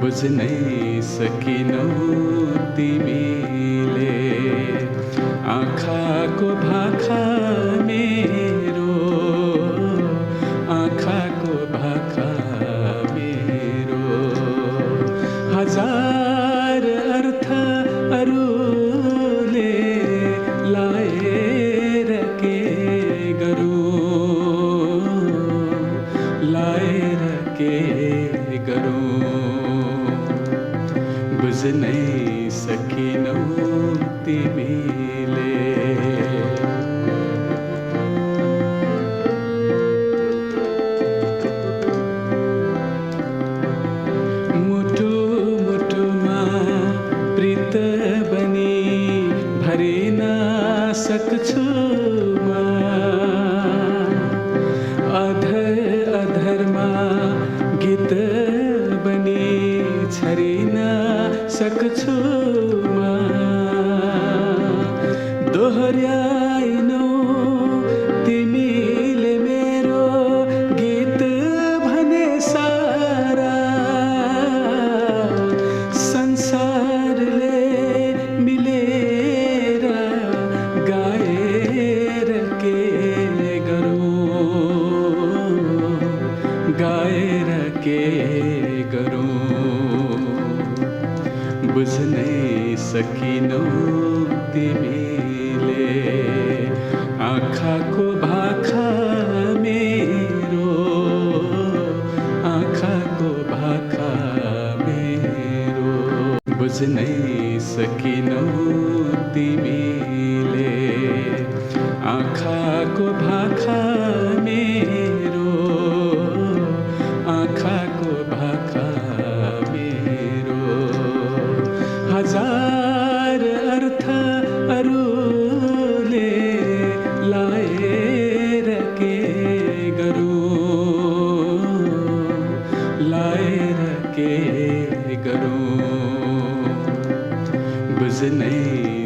बुझ्नै सकिनौ तिमीले आँखाको भाखा मेरो, आँखाको भाखा मेरो। हजार अर्थ अरूले लाएर के गरौँ, लाएर के गरौँ। बुझ्नै सकिनौ तिमीले। मुटु मुटुमा प्रीत बनी भरिन सक्छु म, अधर अधरमा गीत बनी छरिन सक्छु म। दोहोर्याइनौ तिमीले मेरो गीत भने सारा, संसारले मिलेर गाएर के गरौँ, गाएर के गरौँ। बुझ्नै सकिनौ तिमीले आँखाको भाखा मेरो, आँखाको भाखा मेरो। बुझ्नै सकिनौ तिमीले आँखाको भाखा मेरो, आँखाको भाखा मेरो। हजार अर्थ अरूले लाएर के गरौँ, लाएर के गरौँ। बुझ्नै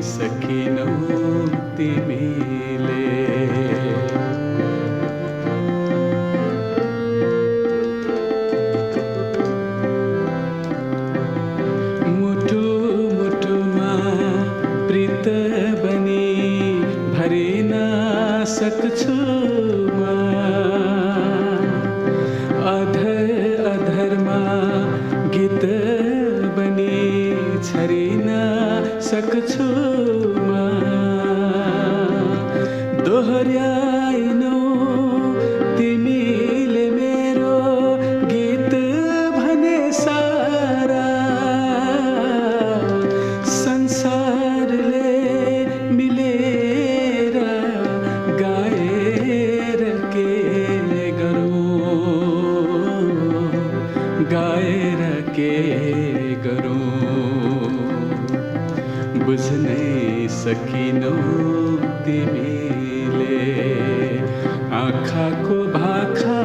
सकिनौ तिमीले। मुटु मुटुमा प्रीत बनी भरिन सक्छु म, अधर अधरमा गीत बनी छरिन सक्छु म। दोहोर्याइनौ तिमीले मेरो गीत भने सारा, संसारले मिलेर गाएर के गरौँ, गाएर के गरौँ। बुझ्नै सकिनौ तिमीले आँखाको भाखा